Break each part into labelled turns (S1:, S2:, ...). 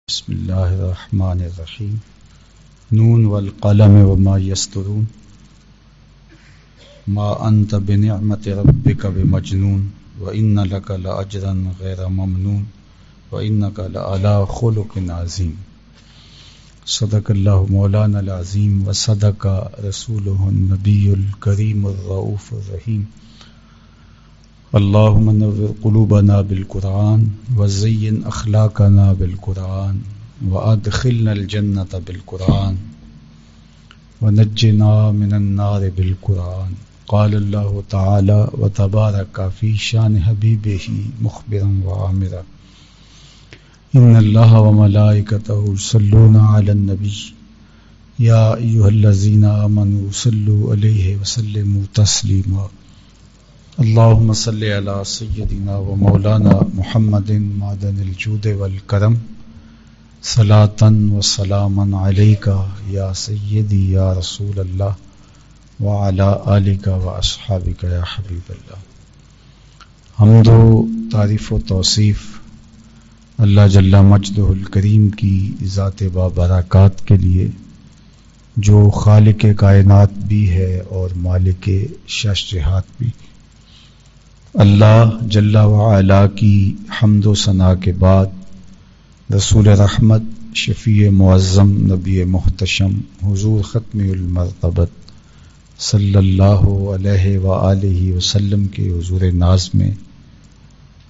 S1: بسم اللہ الرحمن الرحیم نون والقلم وما یسطرون ما انت بنعمت ربک بمجنون وان لک لاجرا غیر ممنون وانک لعلی خلق عظیم صدق اللہ مولانا العظیم وصدق رسولہ النبی الکریم الرؤوف الرحیم اللہم نور قلوبنا بالقرآن وزین اخلاقنا بالقرآن وادخلنا الجنۃ بالقرآن ونجنا من النار بالقرآن قال اللہ تعالی وتبارک فی شان حبیبہ مخبرا وعامرا ان اللہ وملائکتہ یصلون علی النبی یا ایھا الذین آمنوا صلوا علیہ وسلموا تسلیما اللہم صلی علی سیدنا و مولانا محمد معدن الجود والکرم صلاۃ و سلاما علیک یا سیدی یا رسول اللہ وعلی آلک و اصحابک یا حبیب اللہ۔ حمد و تعریف و توصیف اللہ جل مجدہ الکریم کی ذات بابرکات کے لیے جو خالق کائنات بھی ہے اور مالک شش جہات بھی۔ اللہ جل وعلا کی حمد و ثنا کے بعد رسول رحمت شفیع معظم نبی محتشم حضور ختم المرتبت صلی اللہ علیہ وآلہ وسلم کے حضور ناز میں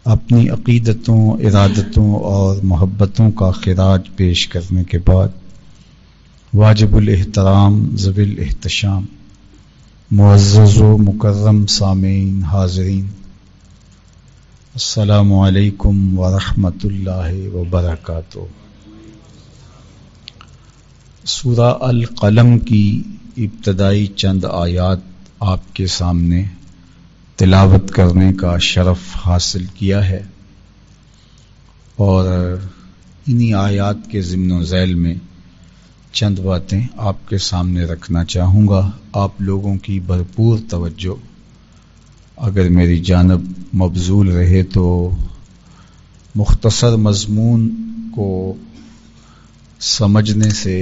S1: اپنی عقیدتوں، ارادتوں اور محبتوں کا خراج پیش کرنے کے بعد واجب الاحترام ذوی الاحتشام معزز و مکرم سامعین حاضرین، السلام علیکم ورحمۃ اللہ وبرکاتہ۔ سورہ القلم کی ابتدائی چند آیات آپ کے سامنے تلاوت کرنے کا شرف حاصل کیا ہے، اور انہی آیات کے ضمن و ذیل میں چند باتیں آپ کے سامنے رکھنا چاہوں گا۔ آپ لوگوں کی بھرپور توجہ اگر میری جانب مبذول رہے تو مختصر مضمون کو سمجھنے سے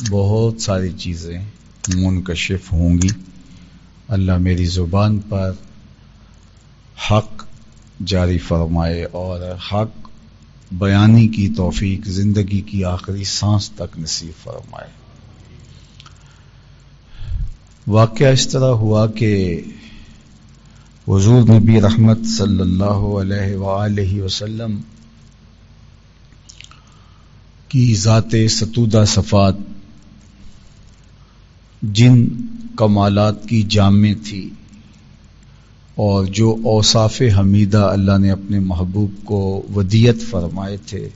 S1: بہت ساری چیزیں منکشف ہوں گی۔ اللہ میری زبان پر حق جاری فرمائے اور حق بیانی کی توفیق زندگی کی آخری سانس تک نصیب فرمائے۔ واقعہ اس طرح ہوا کہ حضور نبی رحمت صلی اللہ علیہ وآلہ وسلم کی ذات ستودہ صفات جن کمالات کی جامع تھی اور جو اوصاف حمیدہ اللہ نے اپنے محبوب کو ودیت فرمائے تھے،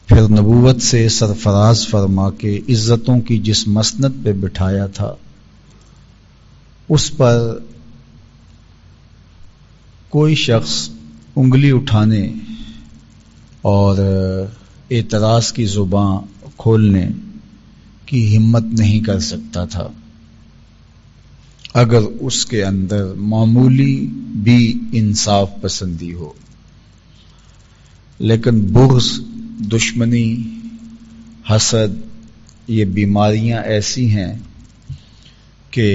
S1: پھر نبوت سے سرفراز فرما کے عزتوں کی جس مسند پہ بٹھایا تھا، اس پر کوئی شخص انگلی اٹھانے اور اعتراض کی زبان کھولنے کی ہمت نہیں کر سکتا تھا اگر اس کے اندر معمولی بھی انصاف پسندی ہو۔ لیکن بغض، دشمنی، حسد، یہ بیماریاں ایسی ہیں کہ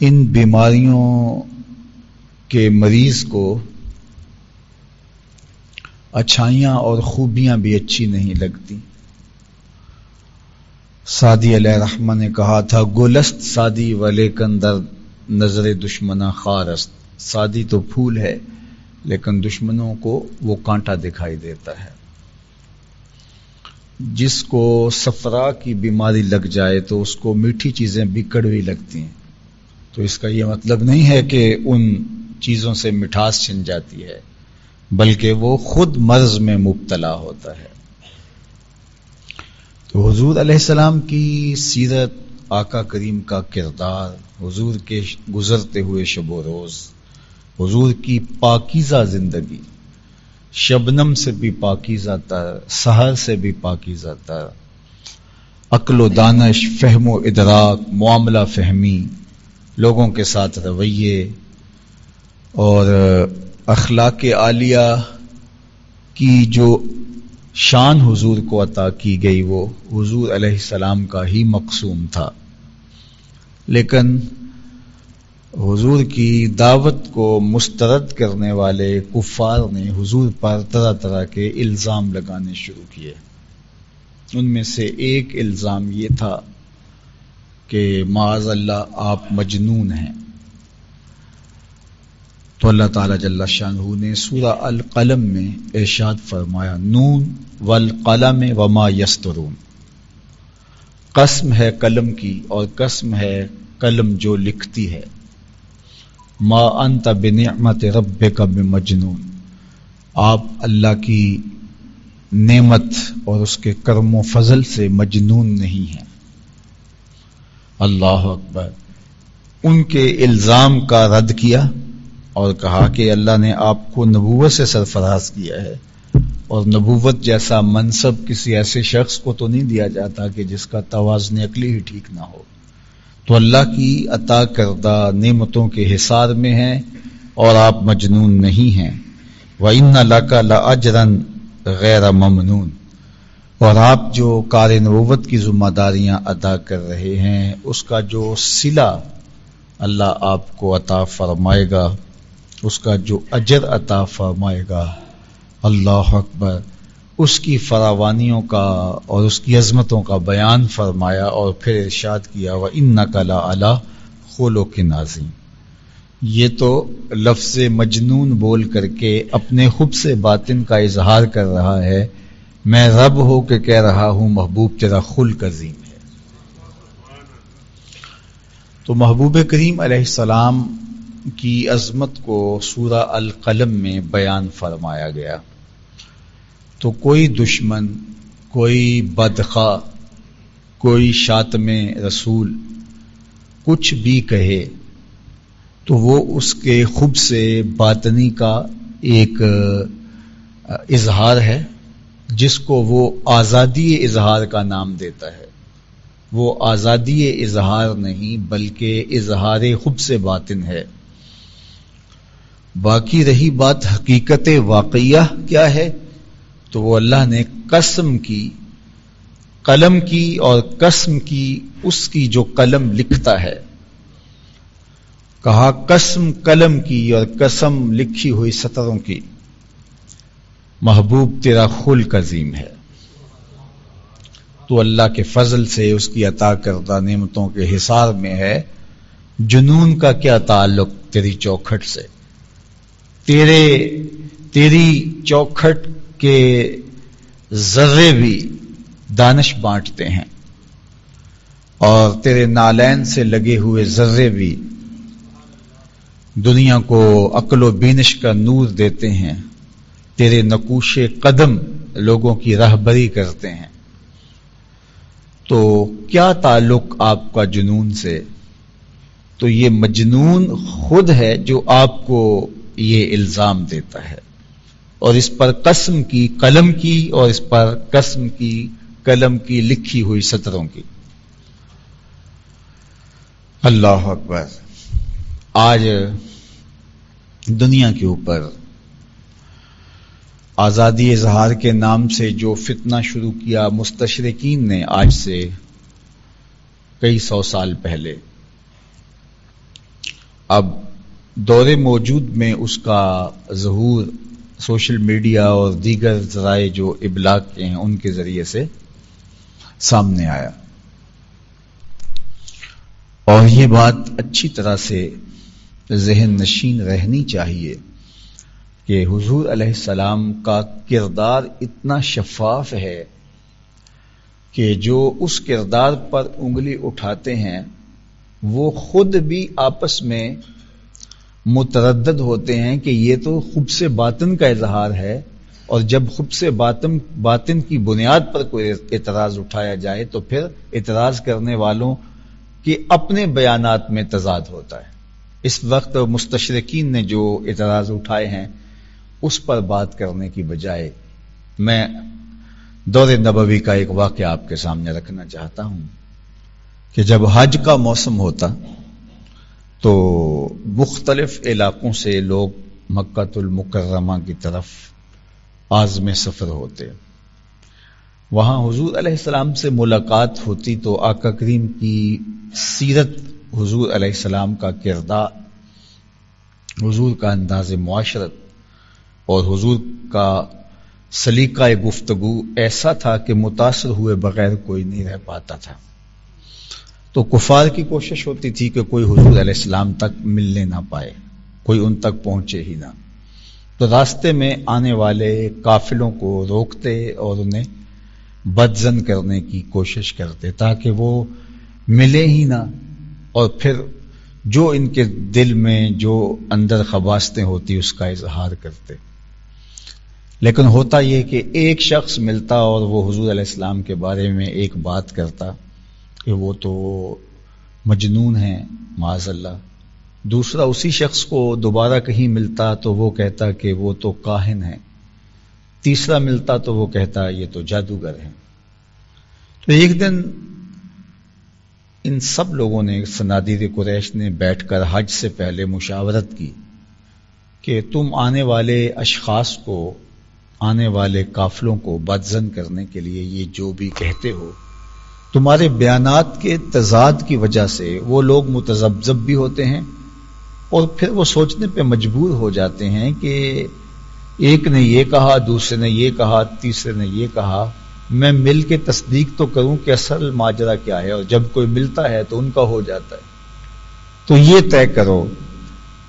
S1: ان بیماریوں کہ مریض کو اچھائیاں اور خوبیاں بھی اچھی نہیں لگتی۔ سعدی علیہ رحمہ نے کہا تھا، گلست سعدی ولیکن در نظر دشمناں خارست۔ سعدی تو پھول ہے لیکن دشمنوں کو وہ کانٹا دکھائی دیتا ہے۔ جس کو صفرا کی بیماری لگ جائے تو اس کو میٹھی چیزیں بھی کڑوی لگتی ہیں، تو اس کا یہ مطلب نہیں ہے کہ ان چیزوں سے مٹھاس چھن جاتی ہے، بلکہ وہ خود مرض میں مبتلا ہوتا ہے۔ تو حضور علیہ السلام کی سیرت، آقا کریم کا کردار، حضور کے گزرتے ہوئے شب و روز، حضور کی پاکیزہ زندگی، شبنم سے بھی پاکیزہ تر، سحر سے بھی پاکیزہ تر، عقل و دانش، فہم و ادراک، معاملہ فہمی، لوگوں کے ساتھ رویے اور اخلاق عالیہ کی جو شان حضور کو عطا کی گئی وہ حضور علیہ السلام کا ہی مقصوم تھا، لیکن حضور کی دعوت کو مسترد کرنے والے کفار نے حضور پر طرح طرح کے الزام لگانے شروع کیے۔ ان میں سے ایک الزام یہ تھا کہ معاذ اللہ آپ مجنون ہیں۔ تو اللہ تعالیٰ جل شانہ نے سورہ القلم میں ارشاد فرمایا، نون والقلم وما یسطرون، قسم ہے قلم کی اور قسم ہے قلم جو لکھتی ہے، ما انت بنعمت ربک بمجنون، آپ اللہ کی نعمت اور اس کے کرم و فضل سے مجنون نہیں ہیں۔ اللہ اکبر۔ ان کے الزام کا رد کیا اور کہا کہ اللہ نے آپ کو نبوت سے سرفراز کیا ہے، اور نبوت جیسا منصب کسی ایسے شخص کو تو نہیں دیا جاتا کہ جس کا توازن عقلی ہی ٹھیک نہ ہو۔ تو اللہ کی عطا کردہ نعمتوں کے حصار میں ہیں اور آپ مجنون نہیں ہیں۔ وَإِنَّ لَكَ لَأَجْرًا غَيْرَ مَمْنُونٍ، اور آپ جو کار نبوت کی ذمہ داریاں ادا کر رہے ہیں اس کا جو صلہ اللہ آپ کو عطا فرمائے گا، اس کا جو اجر عطا فرمائے گا، اللہ اکبر، اس کی فراوانیوں کا اور اس کی عظمتوں کا بیان فرمایا، اور پھر ارشاد کیا وَإِنَّكَ لَعَلَىٰ خُلُقٍ عَظِيمٍ۔ یہ تو لفظ مجنون بول کر کے اپنے خود سے باطن کا اظہار کر رہا ہے، میں رب ہو کے کہہ رہا ہوں محبوب تیرا خلق عظیم ہے۔ تو محبوب کریم علیہ السلام کی عظمت کو سورہ القلم میں بیان فرمایا گیا۔ تو کوئی دشمن، کوئی بدخواہ، کوئی شاتم رسول کچھ بھی کہے تو وہ اس کے خب سے باطنی کا ایک اظہار ہے، جس کو وہ آزادی اظہار کا نام دیتا ہے۔ وہ آزادی اظہار نہیں بلکہ اظہار خب سے باطن ہے۔ باقی رہی بات حقیقت واقعیہ کیا ہے، تو وہ اللہ نے قسم کی، قلم کی اور قسم کی، اس کی جو قلم لکھتا ہے، کہا قسم قلم کی اور قسم لکھی ہوئی سطروں کی، محبوب تیرا خلق عظیم ہے۔ تو اللہ کے فضل سے اس کی عطا کردہ نعمتوں کے حصار میں ہے۔ جنون کا کیا تعلق تیری چوکھٹ سے؟ تیری چوکھٹ کے ذرے بھی دانش بانٹتے ہیں، اور تیرے نالین سے لگے ہوئے ذرے بھی دنیا کو عقل و بینش کا نور دیتے ہیں، تیرے نقوش قدم لوگوں کی راہبری کرتے ہیں۔ تو کیا تعلق آپ کا جنون سے؟ تو یہ مجنون خود ہے جو آپ کو یہ الزام دیتا ہے، اور اس پر قسم کی قلم کی اور اس پر قسم کی قلم کی لکھی ہوئی سطروں کی۔ اللہ اکبر۔ آج دنیا کے اوپر آزادی اظہار کے نام سے جو فتنہ شروع کیا مستشرقین نے آج سے کئی سو سال پہلے، اب دور موجود میں اس کا ظہور سوشل میڈیا اور دیگر ذرائع جو ابلاغ کے ہیں ان کے ذریعے سے سامنے آیا، اور یہ بات اچھی طرح سے ذہن نشین رہنی چاہیے کہ حضور علیہ السلام کا کردار اتنا شفاف ہے کہ جو اس کردار پر انگلی اٹھاتے ہیں وہ خود بھی آپس میں متردد ہوتے ہیں کہ یہ تو خب سے باطن کا اظہار ہے، اور جب خب سے باطن کی بنیاد پر کوئی اعتراض اٹھایا جائے تو پھر اعتراض کرنے والوں کے اپنے بیانات میں تضاد ہوتا ہے۔ اس وقت مستشرقین نے جو اعتراض اٹھائے ہیں اس پر بات کرنے کی بجائے میں دور نبوی کا ایک واقعہ آپ کے سامنے رکھنا چاہتا ہوں کہ جب حج کا موسم ہوتا تو مختلف علاقوں سے لوگ مکہ المکرمہ کی طرف عازم سفر ہوتے، وہاں حضور علیہ السلام سے ملاقات ہوتی تو آقا کریم کی سیرت، حضور علیہ السلام کا کردار، حضور کا انداز معاشرت اور حضور کا سلیقہ گفتگو ایسا تھا کہ متاثر ہوئے بغیر کوئی نہیں رہ پاتا تھا. تو کفار کی کوشش ہوتی تھی کہ کوئی حضور علیہ السلام تک ملنے نہ پائے، کوئی ان تک پہنچے ہی نہ. تو راستے میں آنے والے قافلوں کو روکتے اور انہیں بدظن کرنے کی کوشش کرتے تاکہ وہ ملے ہی نہ، اور پھر جو ان کے دل میں جو اندر خباستیں ہوتی اس کا اظہار کرتے. لیکن ہوتا یہ کہ ایک شخص ملتا اور وہ حضور علیہ السلام کے بارے میں ایک بات کرتا کہ وہ تو مجنون ہیں معاذ اللہ. دوسرا اسی شخص کو دوبارہ کہیں ملتا تو وہ کہتا کہ وہ تو کاہن ہیں. تیسرا ملتا تو وہ کہتا یہ تو جادوگر ہیں. تو ایک دن ان سب لوگوں نے، صنادید قریش نے بیٹھ کر حج سے پہلے مشاورت کی کہ تم آنے والے اشخاص کو، آنے والے قافلوں کو بدظن کرنے کے لیے یہ جو بھی کہتے ہو، تمہارے بیانات کے تضاد کی وجہ سے وہ لوگ متذبذب بھی ہوتے ہیں اور پھر وہ سوچنے پہ مجبور ہو جاتے ہیں کہ ایک نے یہ کہا، دوسرے نے یہ کہا، تیسرے نے یہ کہا، میں مل کے تصدیق تو کروں کہ اصل ماجرا کیا ہے، اور جب کوئی ملتا ہے تو ان کا ہو جاتا ہے. تو یہ طے کرو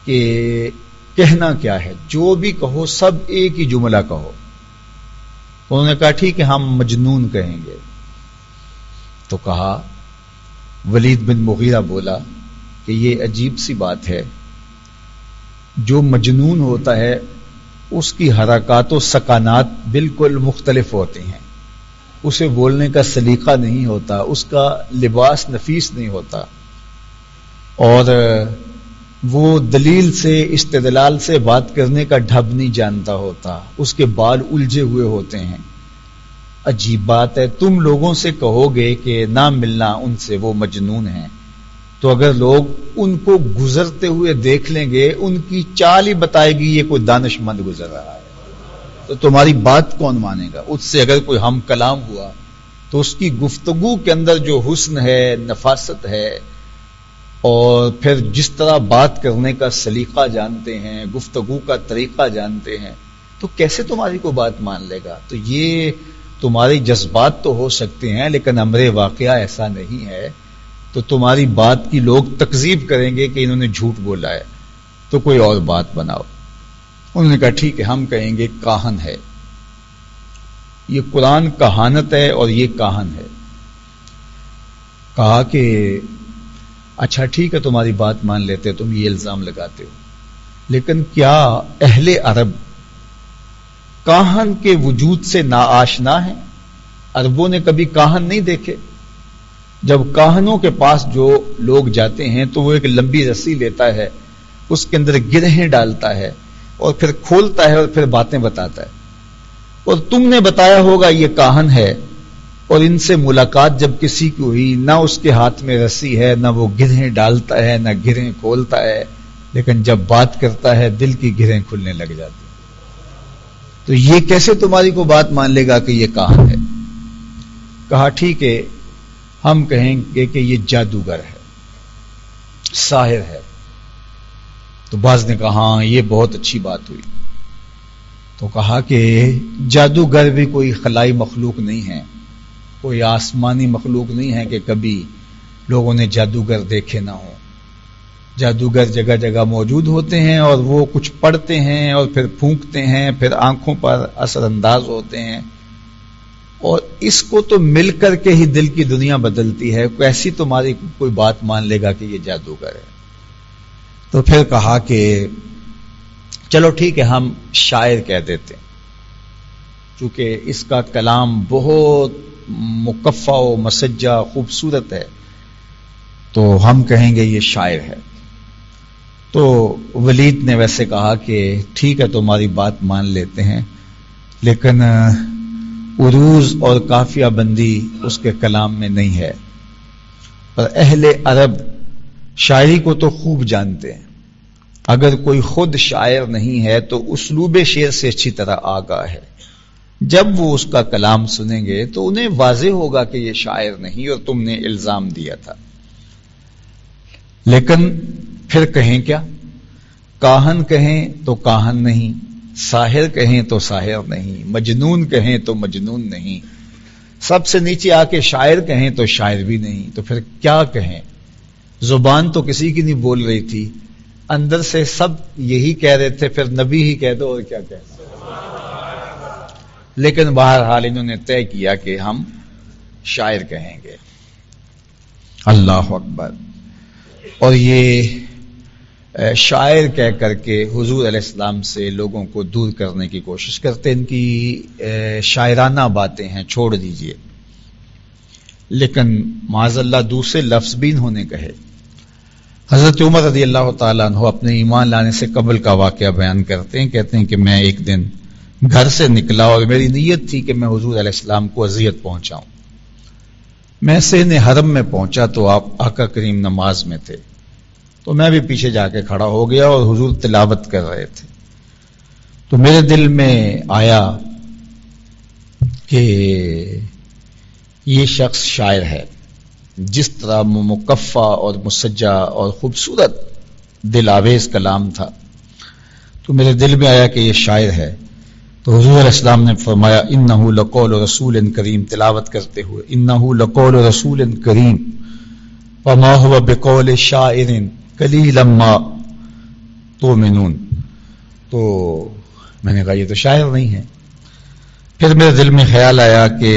S1: کہ کہنا کیا ہے، جو بھی کہو سب ایک ہی جملہ کہو. انہوں نے کہا ٹھیک ہے ہم مجنون کہیں گے. تو کہا، ولید بن مغیرہ بولا کہ یہ عجیب سی بات ہے، جو مجنون ہوتا ہے اس کی حرکات و سکانات بالکل مختلف ہوتے ہیں، اسے بولنے کا سلیقہ نہیں ہوتا، اس کا لباس نفیس نہیں ہوتا، اور وہ دلیل سے، استدلال سے بات کرنے کا ڈھب نہیں جانتا ہوتا، اس کے بال الجھے ہوئے ہوتے ہیں. عجیب بات ہے، تم لوگوں سے کہو گے کہ نہ ملنا ان سے، وہ مجنون ہیں، تو اگر لوگ ان کو گزرتے ہوئے دیکھ لیں گے، ان کی چال ہی بتائے گی یہ کوئی دانش مند گزر رہا ہے، تو تمہاری بات کون مانے گا؟ اس سے اگر کوئی ہم کلام ہوا تو اس کی گفتگو کے اندر جو حسن ہے، نفاست ہے، اور پھر جس طرح بات کرنے کا سلیقہ جانتے ہیں، گفتگو کا طریقہ جانتے ہیں، تو کیسے تمہاری کو بات مان لے گا؟ تو یہ تمہارے جذبات تو ہو سکتے ہیں لیکن امر واقعہ ایسا نہیں ہے. تو تمہاری بات کی لوگ تکذیب کریں گے کہ انہوں نے جھوٹ بولا ہے، تو کوئی اور بات بناؤ. انہوں نے کہا ٹھیک ہے ہم کہیں گے کاہن ہے. یہ قرآن کہانت ہے اور یہ کاہن ہے. کہا کہ اچھا ٹھیک ہے تمہاری بات مان لیتے، تم یہ الزام لگاتے ہو، لیکن کیا اہل عرب کاہن کے وجود سے ناآشنا ہیں؟ عربوں نے کبھی کاہن نہیں دیکھے؟ جب کاہنوں کے پاس جو لوگ جاتے ہیں تو وہ ایک لمبی رسی لیتا ہے، اس کے اندر گرہیں ڈالتا ہے اور پھر کھولتا ہے اور پھر باتیں بتاتا ہے. اور تم نے بتایا ہوگا یہ کاہن ہے، اور ان سے ملاقات جب کسی کی ہوئی، نہ اس کے ہاتھ میں رسی ہے، نہ وہ گرہیں ڈالتا ہے، نہ گرہیں کھولتا ہے، لیکن جب بات کرتا ہے دل کی گرہیں کھلنے لگ جاتی ہیں. تو یہ کیسے تمہاری کو بات مان لے گا کہ یہ کاہن ہے؟ کہا ٹھیک ہے ہم کہیں گے کہ یہ جادوگر ہے، ساحر ہے. تو بعض نے کہا ہاں یہ بہت اچھی بات ہوئی. تو کہا کہ جادوگر بھی کوئی خلائی مخلوق نہیں ہے، کوئی آسمانی مخلوق نہیں ہے کہ کبھی لوگوں نے جادوگر دیکھے نہ ہوں. جادوگر جگہ جگہ موجود ہوتے ہیں اور وہ کچھ پڑھتے ہیں اور پھر پھونکتے ہیں، پھر آنکھوں پر اثر انداز ہوتے ہیں، اور اس کو تو مل کر کے ہی دل کی دنیا بدلتی ہے. ایسی تمہاری کوئی بات مان لے گا کہ یہ جادوگر ہے؟ تو پھر کہا کہ چلو ٹھیک ہے ہم شاعر کہہ دیتے ہیں، چونکہ اس کا کلام بہت مکفّا و مسجع خوبصورت ہے، تو ہم کہیں گے یہ شاعر ہے. تو ولید نے ویسے کہا کہ ٹھیک ہے تمہاری بات مان لیتے ہیں، لیکن عروض اور قافیہ بندی اس کے کلام میں نہیں ہے. پر اہل عرب شاعری کو تو خوب جانتے ہیں، اگر کوئی خود شاعر نہیں ہے تو اسلوب شعر سے اچھی طرح آگاہ ہے.
S2: جب وہ اس کا کلام سنیں گے تو انہیں واضح ہوگا کہ یہ شاعر نہیں اور تم نے الزام دیا تھا. لیکن پھر کہیں کیا؟ کاہن کہیں تو کاہن نہیں، ساحر کہیں تو ساحر نہیں، مجنون کہیں تو مجنون نہیں، سب سے نیچے آ کے شاعر کہیں تو شاعر بھی نہیں، تو پھر کیا کہیں؟ زبان تو کسی کی نہیں بول رہی تھی، اندر سے سب یہی کہہ رہے تھے، پھر نبی ہی کہہ دو اور کیا کہہ. لیکن بہرحال انہوں نے طے کیا کہ ہم شاعر کہیں گے. اللہ اکبر. اور یہ شاعر کہہ کر کے حضور علیہ السلام سے لوگوں کو دور کرنے کی کوشش کرتے. ان کی شاعرانہ باتیں ہیں، چھوڑ دیجئے. لیکن معاذ اللہ دوسرے لفظ بھی انہوں نے کہے. حضرت عمر رضی اللہ تعالیٰ عنہ اپنے ایمان لانے سے قبل کا واقعہ بیان کرتے ہیں. کہتے ہیں کہ میں ایک دن گھر سے نکلا اور میری نیت تھی کہ میں حضور علیہ السلام کو اذیت پہنچاؤں. میں سین حرم میں پہنچا تو آپ آقا کریم نماز میں تھے، تو میں بھی پیچھے جا کے کھڑا ہو گیا اور حضور تلاوت کر رہے تھے. تو میرے دل میں آیا کہ یہ شخص شاعر ہے. جس طرح مکفّا اور مسجع اور خوبصورت دل آویز کلام تھا، تو میرے دل میں آیا کہ یہ شاعر ہے. تو حضور علیہ السلام نے فرمایا انہ لقول رسول کریم، تلاوت کرتے ہوئے انہ لقول رسول کریم وما هو بقول شاعر قلیلا ما تؤمنون. تو میں نے کہا یہ تو شاعر نہیں ہے. پھر میرے دل میں خیال آیا کہ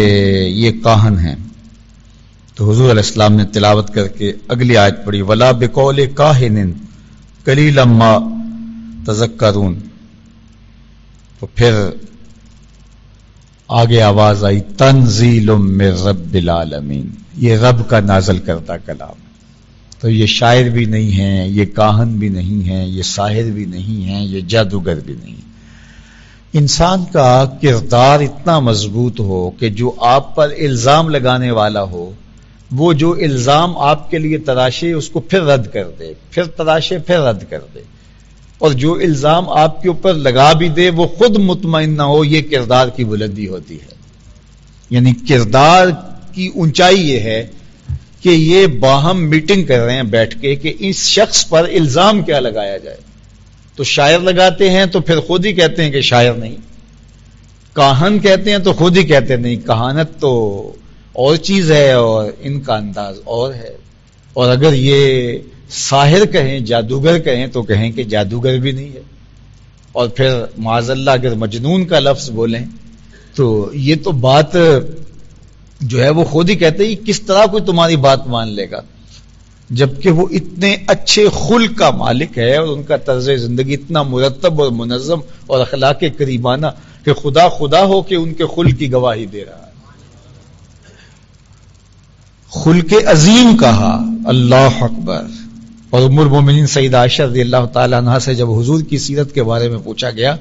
S2: یہ کاہن ہیں. تو حضور علیہ السلام نے تلاوت کر کے اگلی آیت پڑھی ولا بقول کاہن قلیلا ما تذکرون. تو پھر آگے آواز آئی تنزیل من رب العالمین، یہ رب کا نازل کردہ کلام. تو یہ شاعر بھی نہیں ہیں، یہ کاہن بھی نہیں ہیں، یہ ساحر بھی نہیں ہیں، یہ جادوگر بھی نہیں. انسان کا کردار اتنا مضبوط ہو کہ جو آپ پر الزام لگانے والا ہو، وہ جو الزام آپ کے لیے تراشے اس کو پھر رد کر دے، پھر تراشے پھر رد کر دے. اور جو الزام آپ کے اوپر لگا بھی دے وہ خود مطمئن نہ ہو. یہ کردار کی بلندی ہوتی ہے. یعنی کردار کی اونچائی یہ ہے کہ یہ باہم میٹنگ کر رہے ہیں بیٹھ کے کہ اس شخص پر الزام کیا لگایا جائے. تو شاعر لگاتے ہیں تو پھر خود ہی کہتے ہیں کہ شاعر نہیں. کاہن کہتے ہیں تو خود ہی کہتے نہیں. کہانت تو اور چیز ہے اور ان کا انداز اور ہے. اور اگر یہ ساحر کہیں، جادوگر کہیں تو کہیں کہ جادوگر بھی نہیں ہے. اور پھر معاذ اللہ اگر مجنون کا لفظ بولیں تو یہ تو بات جو ہے وہ خود ہی کہتے ہیں کس طرح کوئی تمہاری بات مان لے گا، جبکہ وہ اتنے اچھے خلق کا مالک ہے اور ان کا طرز زندگی اتنا مرتب اور منظم اور اخلاق کریمانہ کہ خدا خدا ہو کہ ان کے خلق کی گواہی دے رہا ہے. خلق عظیم کہا. اللہ اکبر. اور ام المومنین سیدہ عائشہ رضی اللہ تعالی عنہا سے جب حضور کی سیرت کے بارے میں پوچھا گیا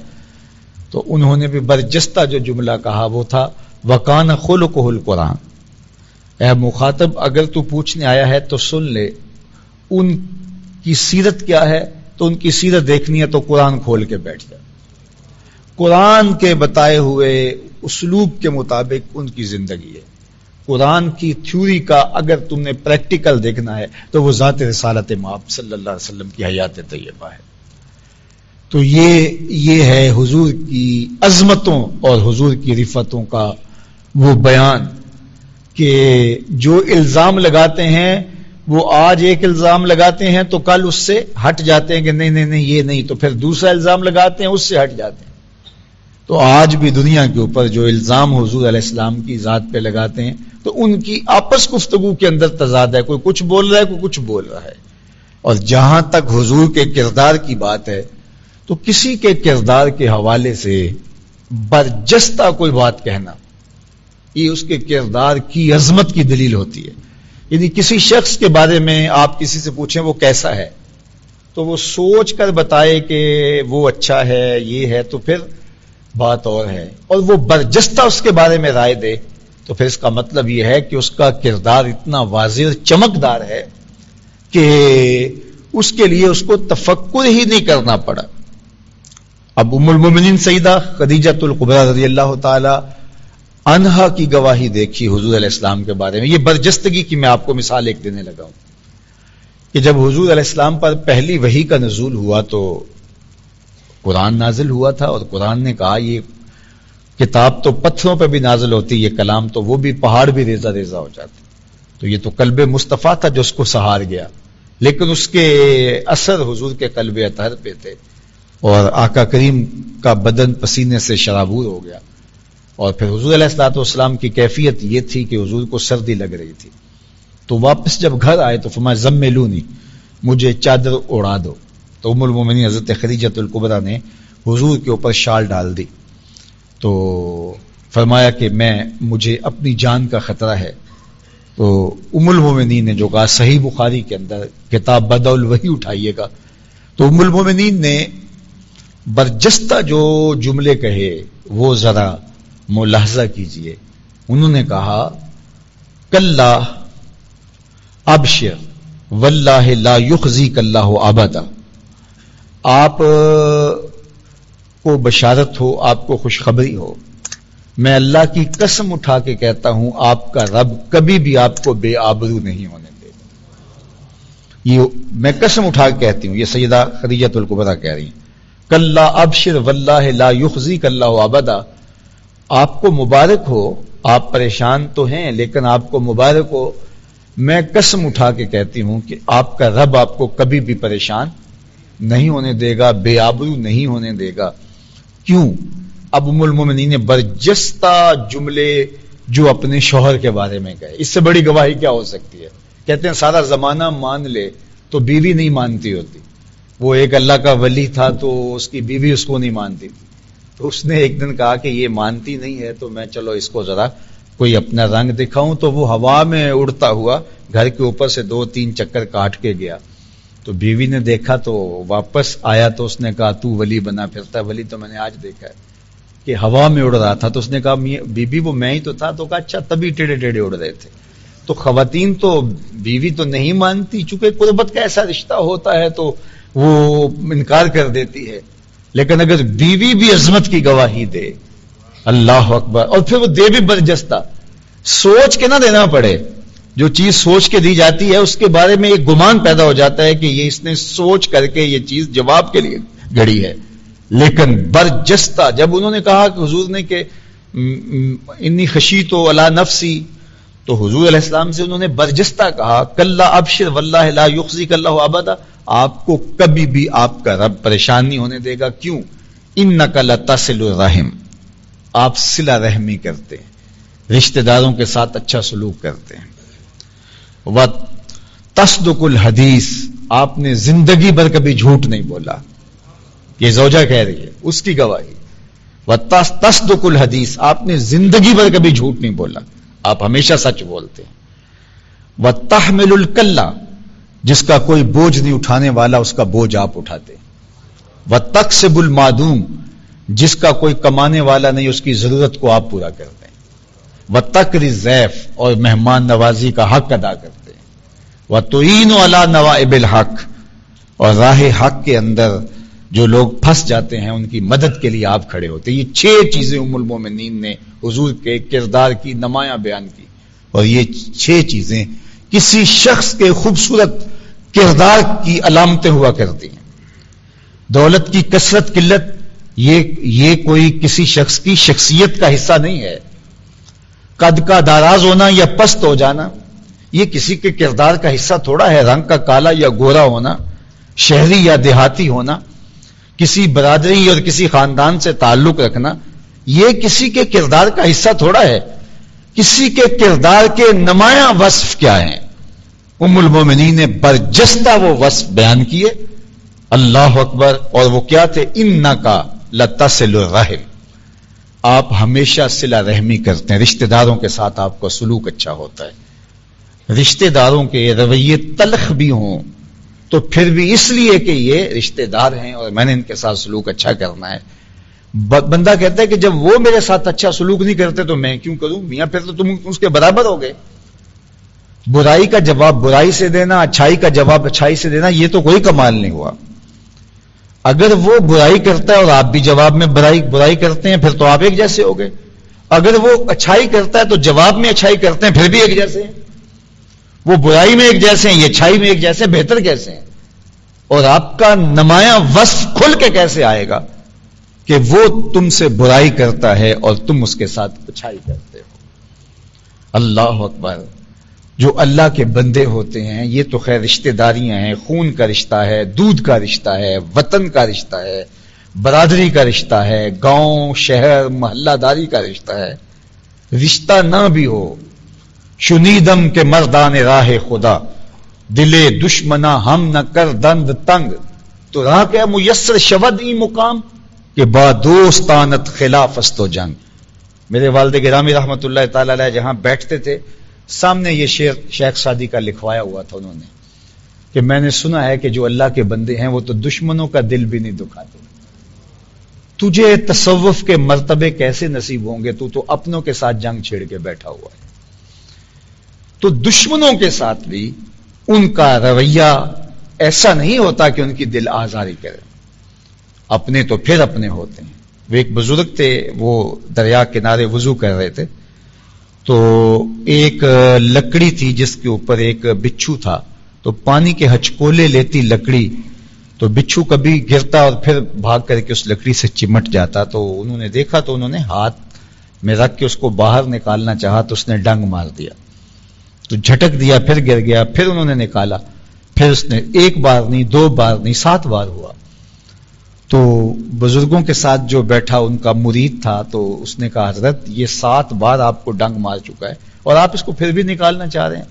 S2: تو انہوں نے بھی برجستہ جو جملہ کہا وہ تھا وَقَانَ خُلُقُهُ الْقُرْآنِ. اے مخاطب اگر تو پوچھنے آیا ہے تو سن لے، ان کی سیرت کیا ہے؟ تو ان کی سیرت دیکھنی ہے تو قرآن کھول کے بیٹھ جائے. قرآن کے بتائے ہوئے اسلوب کے مطابق ان کی زندگی ہے. قرآن کی تھیوری کا اگر تم نے پریکٹیکل دیکھنا ہے تو وہ ذات رسالت مآب صلی اللہ علیہ وسلم کی حیات طیبہ ہے. تو یہ ہے حضور کی عظمتوں اور حضور کی رفتوں کا وہ بیان کہ جو الزام لگاتے ہیں وہ آج ایک الزام لگاتے ہیں تو کل اس سے ہٹ جاتے ہیں کہ نہیں یہ نہیں، تو پھر دوسرا الزام لگاتے ہیں اس سے ہٹ جاتے ہیں. تو آج بھی دنیا کے اوپر جو الزام حضور علیہ السلام کی ذات پہ لگاتے ہیں تو ان کی آپس گفتگو کے اندر تضاد ہے. کوئی کچھ بول رہا ہے، کوئی کچھ بول رہا ہے. اور جہاں تک حضور کے کردار کی بات ہے تو کسی کے کردار کے حوالے سے برجستہ کوئی بات کہنا یہ اس کے کردار کی عظمت کی دلیل ہوتی ہے. یعنی کسی شخص کے بارے میں آپ کسی سے پوچھیں وہ کیسا ہے تو وہ سوچ کر بتائے کہ وہ اچھا ہے، یہ ہے، تو پھر بات اور ہے. اور وہ برجستہ اس کے بارے میں رائے دے تو پھر اس کا مطلب یہ ہے کہ اس کا کردار اتنا واضح اور چمکدار ہے کہ اس کے لیے اس کو تفکر ہی نہیں کرنا پڑا. اب ام المومنین سیدہ خدیجۃ الکبریٰ رضی اللہ تعالی عنہا کی گواہی دیکھی حضور علیہ السلام کے بارے میں. یہ برجستگی کی میں آپ کو مثال ایک دینے لگا ہوں کہ جب حضور علیہ السلام پر پہلی وحی کا نزول ہوا تو قرآن نازل ہوا تھا، اور قرآن نے کہا یہ کتاب تو پتھروں پہ بھی نازل ہوتی، یہ کلام تو وہ بھی پہاڑ بھی ریزہ ریزہ ہو جاتے. تو یہ تو قلب مصطفیٰ تھا جو اس کو سہار گیا، لیکن اس کے اثر حضور کے قلب اطہر پہ تھے، اور آقا کریم کا بدن پسینے سے شرابور ہو گیا. اور پھر حضور علیہ الصلوۃ والسلام کی کیفیت یہ تھی کہ حضور کو سردی لگ رہی تھی. تو واپس جب گھر آئے تو فرمایا زملونی، مجھے چادر اڑا دو. تو ام المومنین حضرت خدیجۃ الکبریٰ نے حضور کے اوپر شال ڈال دی. تو فرمایا کہ مجھے اپنی جان کا خطرہ ہے. تو ام المومنین نے جو کہا، صحیح بخاری کے اندر کتاب بدء الوحی اٹھائیے گا، تو ام المومنین نے برجستہ جو جملے کہے وہ ذرا ملاحظہ کیجئے. انہوں نے کہا کلا ابشر واللہ لا یخزیک اللہ ابدا. آپ کو بشارت ہو، آپ کو خوشخبری ہو، میں اللہ کی قسم اٹھا کے کہتا ہوں آپ کا رب کبھی بھی آپ کو بے آبرو نہیں ہونے دے گا. یہ میں قسم اٹھا کے کہتی ہوں، یہ سیدہ خدیجۃ الکبریٰ کہہ رہی ہیں. کلا ابشر واللہ لا یخزیک اللہ ابدا. آپ کو مبارک ہو، آپ پریشان تو ہیں لیکن آپ کو مبارک ہو، میں قسم اٹھا کے کہتی ہوں کہ آپ کا رب آپ کو کبھی بھی پریشان نہیں ہونے دے گا، بے آبرو نہیں ہونے دے گا. کیوں؟ اب ام المومنین نے برجستہ جملے جو اپنے شوہر کے بارے میں کہے، اس سے بڑی گواہی کیا ہو سکتی ہے؟ کہتے ہیں سارا زمانہ مان لے تو بیوی نہیں مانتی ہوتی. وہ ایک اللہ کا ولی تھا تو اس کی بیوی اس کو نہیں مانتی تھی. تو اس نے ایک دن کہا کہ یہ مانتی نہیں ہے تو میں چلو اس کو ذرا کوئی اپنا رنگ دکھاؤں. تو وہ ہوا میں اڑتا ہوا گھر کے اوپر سے 2-3 چکر کاٹ کے گیا. تو بیوی نے دیکھا تو واپس آیا تو اس نے کہا تو ولی بنا پھرتا ہے. ولی تو میں نے آج دیکھا ہے کہ ہوا میں اڑ رہا تھا. تو اس نے کہا بی بی وہ میں ہی تو تھا. تو کہا اچھا تبھی ٹیڑے ٹیڑے اڑ رہے تھے. تو خواتین تو بیوی تو نہیں مانتی، چونکہ قربت کا ایسا رشتہ ہوتا ہے تو وہ انکار کر دیتی ہے. لیکن اگر بیوی بھی عظمت کی گواہی دے، اللہ اکبر، اور پھر وہ دے بھی برجستہ، سوچ کے نہ دینا پڑے. جو چیز سوچ کے دی جاتی ہے اس کے بارے میں ایک گمان پیدا ہو جاتا ہے کہ یہ اس نے سوچ کر کے یہ چیز جواب کے لیے گھڑی ہے. لیکن برجستہ جب انہوں نے کہا کہ حضور نے کہ انی خشیت علی نفسی، تو حضور علیہ السلام سے انہوں نے برجستہ کہا کلا ابشر واللہ لا یخزیک اللہ ابدا. آپ کو کبھی بھی آپ کا رب پریشان نہیں ہونے دے گا. کیوں؟ انک لتصل الرحم، آپ صلہ رحمی کرتے ہیں، رشتہ داروں کے ساتھ اچھا سلوک کرتے ہیں. وتصدق الحدیث، آپ نے زندگی بھر کبھی جھوٹ نہیں بولا. یہ زوجہ کہہ رہی ہے، اس کی گواہی. وتصدق الحدیث، آپ نے زندگی بھر کبھی جھوٹ نہیں بولا، آپ ہمیشہ سچ بولتے ہیں. وتحمل الکلہ، جس کا کوئی بوجھ نہیں اٹھانے والا اس کا بوجھ آپ اٹھاتے ہیں. وتکسب المعدوم، جس کا کوئی کمانے والا نہیں اس کی ضرورت کو آپ پورا کرتے ہیں. وتکری الضیف، اور مہمان نوازی کا حق ادا کرتے ہیں. وتعین علی نوائب الحق، اور راہ حق کے اندر جو لوگ پھنس جاتے ہیں ان کی مدد کے لیے آپ کھڑے ہوتے ہیں. یہ 6 چیزیں ام المومنین نے حضور کے کردار کی نمایاں بیان کی. اور یہ 6 چیزیں کسی شخص کے خوبصورت کردار کی علامتیں ہوا کرتی ہیں. دولت کی کثرت قلت یہ کوئی کسی شخص کی شخصیت کا حصہ نہیں ہے. قد کا دراز ہونا یا پست ہو جانا یہ کسی کے کردار کا حصہ تھوڑا ہے. رنگ کا کالا یا گورا ہونا، شہری یا دیہاتی ہونا، کسی برادری اور کسی خاندان سے تعلق رکھنا یہ کسی کے کردار کا حصہ تھوڑا ہے. کسی کے کردار کے نمایاں وصف کیا ہیں؟ ام المومنین نے برجستہ وہ وصف بیان کیے. اللہ اکبر. اور وہ کیا تھے؟ انکا لتصل الرحم، آپ ہمیشہ صلہ رحمی کرتے ہیں، رشتہ داروں کے ساتھ آپ کا سلوک اچھا ہوتا ہے. رشتہ داروں کے رویے تلخ بھی ہوں تو پھر بھی اس لیے کہ یہ رشتہ دار ہیں اور میں نے ان کے ساتھ سلوک اچھا کرنا ہے. بندہ کہتا ہے کہ جب وہ میرے ساتھ اچھا سلوک نہیں کرتے تو میں کیوں کروں؟ میاں پھر تو تم اس کے برابر ہو گئے. برائی کا جواب برائی سے دینا، اچھائی کا جواب اچھائی سے دینا، یہ تو کوئی کمال نہیں ہوا. اگر وہ برائی کرتا ہے اور آپ بھی جواب میں برائی کرتے ہیں پھر تو آپ ایک جیسے ہو گئے. اگر وہ اچھائی کرتا ہے تو جواب میں اچھائی کرتے ہیں پھر بھی ایک جیسے ہیں. وہ برائی میں ایک جیسے ہیں, یہ اچھائی میں ایک جیسے ہیں, بہتر کیسے ہیں؟ اور آپ کا نمایاں وصف کھل کے کیسے آئے گا کہ وہ تم سے برائی کرتا ہے اور تم اس کے ساتھ اچھائی کرتے ہو. اللہ اکبر. جو اللہ کے بندے ہوتے ہیں یہ تو خیر رشتہ داریاں ہیں, خون کا رشتہ ہے, دودھ کا رشتہ ہے, وطن کا رشتہ ہے, برادری کا رشتہ ہے, گاؤں شہر محلہ داری کا رشتہ ہے. رشتہ نہ بھی ہو, شنیدم کے مردان راہ خدا, دلے دشمنا ہم نہ کر دند تنگ, تو راہ کیا میسر شود ای مقام کہ با دوستانت خلاف است و جنگ. میرے والد گرامی رحمت اللہ تعالی علیہ جہاں بیٹھتے تھے سامنے یہ شعر شیخ سعدی کا لکھوایا ہوا تھا انہوں نے کہ میں نے سنا ہے کہ جو اللہ کے بندے ہیں وہ تو دشمنوں کا دل بھی نہیں دکھاتے. تجھے تصوف کے مرتبے کیسے نصیب ہوں گے؟ تو اپنوں کے ساتھ جنگ چھیڑ کے بیٹھا ہوا ہے. تو دشمنوں کے ساتھ بھی ان کا رویہ ایسا نہیں ہوتا کہ ان کی دل آزاری کرے. اپنے تو پھر اپنے ہوتے ہیں. وہ ایک بزرگ تھے, وہ دریا کنارے وضو کر رہے تھے, تو ایک لکڑی تھی جس کے اوپر ایک بچھو تھا, تو پانی کے ہچکولے لیتی لکڑی, تو بچھو کبھی گرتا اور پھر بھاگ کر کے اس لکڑی سے چمٹ جاتا. تو انہوں نے دیکھا تو انہوں نے ہاتھ میں رکھ کے اس کو باہر نکالنا چاہا تو اس نے ڈنگ مار دیا, تو جھٹک دیا, پھر گر گیا, پھر انہوں نے نکالا, پھر اس نے ایک بار نہیں, 2 بار نہیں, 7 بار ہوا. تو بزرگوں کے ساتھ جو بیٹھا ان کا مرید تھا, تو اس نے کہا حضرت یہ 7 بار آپ کو ڈنگ مار چکا ہے اور آپ اس کو پھر بھی نکالنا چاہ رہے ہیں.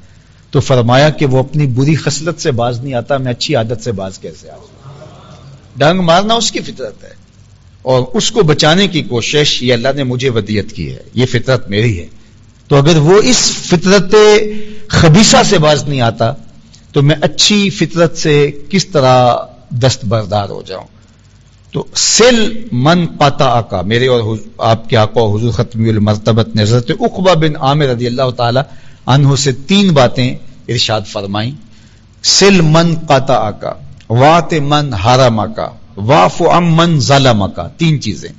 S2: تو فرمایا کہ وہ اپنی بری خصلت سے باز نہیں آتا, میں اچھی عادت سے باز کیسے آؤں؟ ڈنگ مارنا اس کی فطرت ہے اور اس کو بچانے کی کوشش یہ اللہ نے مجھے ودیت کی ہے, یہ فطرت میری ہے. تو اگر وہ اس فطرت خبیثہ سے باز نہیں آتا تو میں اچھی فطرت سے کس طرح دستبردار ہو جاؤں؟ تو سل من قطع کا, میرے اور آپ کے آقا حضور ختمی المرتبت نے حضرت عقبہ بن عامر رضی اللہ تعالی عنہ سے 3 باتیں ارشاد فرمائیں. سل من قطع کا, وات من حرم کا, واف عن من ظلم کا. 3 چیزیں.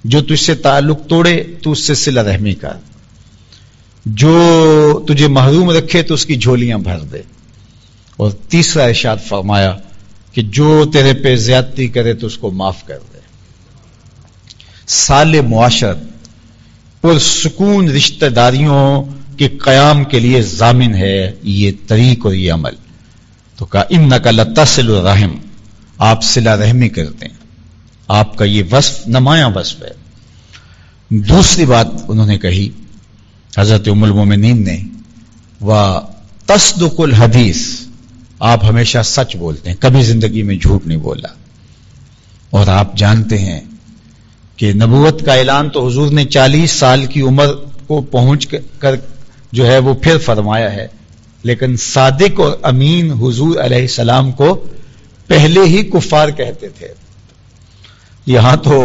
S2: جو تجھ سے تعلق توڑے تو اس سے صلہ رحمی کر, جو تجھے محروم رکھے تو اس کی جھولیاں بھر دے, اور تیسرا ارشاد فرمایا کہ جو تیرے پہ زیادتی کرے تو اس کو معاف کر دے. سال معاشرت پر سکون رشتہ داریوں کے قیام کے لیے ضامن ہے یہ طریق اور یہ عمل. تو کہا انک لتصل الرحم, آپ صلہ رحمی کرتے ہیں, آپ کا یہ وصف نمایاں وصف ہے. دوسری بات انہوں نے کہی حضرت ام المومنین نے, وتصدق الحدیث, آپ ہمیشہ سچ بولتے ہیں, کبھی زندگی میں جھوٹ نہیں بولا. اور آپ جانتے ہیں کہ نبوت کا اعلان تو حضور نے 40 سال کی عمر کو پہنچ کر جو ہے وہ پھر فرمایا ہے, لیکن صادق اور امین حضور علیہ السلام کو پہلے ہی کفار کہتے تھے. یہاں تو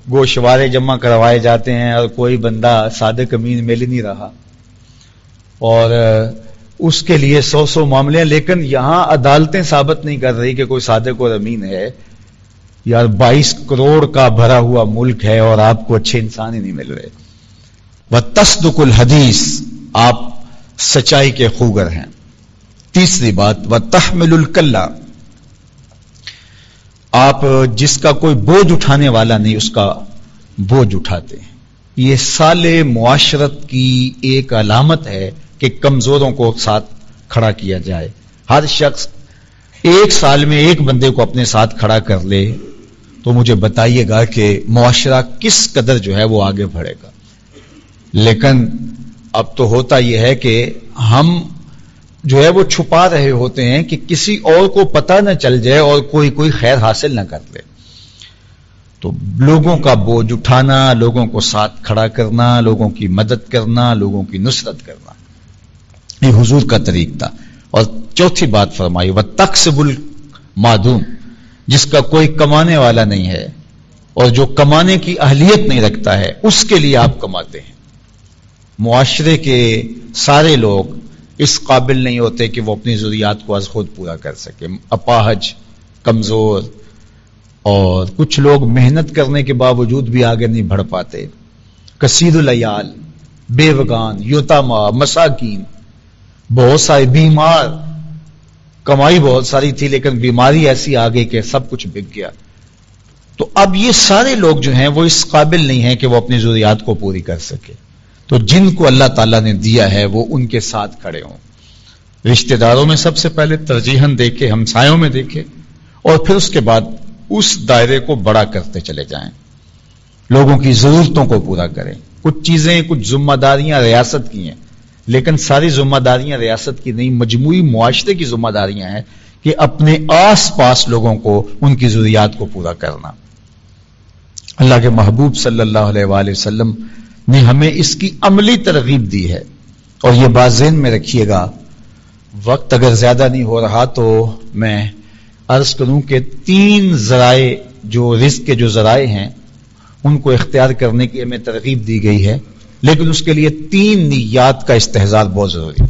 S2: گوشوارے جمع کروائے جاتے ہیں اور کوئی بندہ صادق امین مل نہیں رہا, اور اس کے لیے 100 معاملے, لیکن یہاں عدالتیں ثابت نہیں کر رہی کہ کوئی صادق اور امین ہے. یار 22 کروڑ کا بھرا ہوا ملک ہے اور آپ کو اچھے انسان ہی نہیں مل رہے. وتصدق الحدیث, آپ سچائی کے خوگر ہیں. تیسری بات وتحمل الکلہ, آپ جس کا کوئی بوجھ اٹھانے والا نہیں اس کا بوجھ اٹھاتے ہیں. یہ سال معاشرت کی ایک علامت ہے کہ کمزوروں کو ساتھ کھڑا کیا جائے. ہر شخص 1 سال میں ایک بندے کو اپنے ساتھ کھڑا کر لے تو مجھے بتائیے گا کہ معاشرہ کس قدر جو ہے وہ آگے بڑھے گا. لیکن اب تو ہوتا یہ ہے کہ ہم جو ہے وہ چھپا رہے ہوتے ہیں کہ کسی اور کو پتہ نہ چل جائے اور کوئی خیر حاصل نہ کر لے. تو لوگوں کا بوجھ اٹھانا, لوگوں کو ساتھ کھڑا کرنا, لوگوں کی مدد کرنا, لوگوں کی نصرت کرنا, یہ حضور کا طریق تھا. اور چوتھی بات فرمائی وتکسب المعدوم, جس کا کوئی کمانے والا نہیں ہے اور جو کمانے کی اہلیت نہیں رکھتا ہے اس کے لیے آپ کماتے ہیں. معاشرے کے سارے لوگ اس قابل نہیں ہوتے کہ وہ اپنی ضروریات کو از خود پورا کر سکے. اپاہج, کمزور, اور کچھ لوگ محنت کرنے کے باوجود بھی آگے نہیں بڑھ پاتے. کثیر العیال، بیوگان، یتاما، مساکین، بہت سارے بیمار، کمائی بہت ساری تھی لیکن بیماری ایسی آ گئی کہ سب کچھ بک گیا. تو اب یہ سارے لوگ جو ہیں وہ اس قابل نہیں ہیں کہ وہ اپنی ضروریات کو پوری کر سکے. تو جن کو اللہ تعالیٰ نے دیا ہے وہ ان کے ساتھ کھڑے ہوں. رشتہ داروں میں سب سے پہلے ترجیحاً دیکھے، ہمسایوں میں دیکھے، اور پھر اس کے بعد اس دائرے کو بڑا کرتے چلے جائیں. لوگوں کی ضرورتوں کو پورا کریں. کچھ چیزیں، کچھ ذمہ داریاں ریاست کی ہیں، لیکن ساری ذمہ داریاں ریاست کی نہیں، مجموعی معاشرے کی ذمہ داریاں ہیں کہ اپنے آس پاس لوگوں کو ان کی ضروریات کو پورا کرنا. اللہ کے محبوب صلی اللہ علیہ وآلہ وسلم نے ہمیں اس کی عملی ترغیب دی ہے. اور یہ بات ذہن میں رکھیے گا، وقت اگر زیادہ نہیں ہو رہا تو میں عرض کروں کہ 3 ذرائع جو رزق کے جو ذرائع ہیں ان کو اختیار کرنے کی ہمیں ترغیب دی گئی ہے، لیکن اس کے لیے 3 نیات کا استحضار بہت ضروری ہے.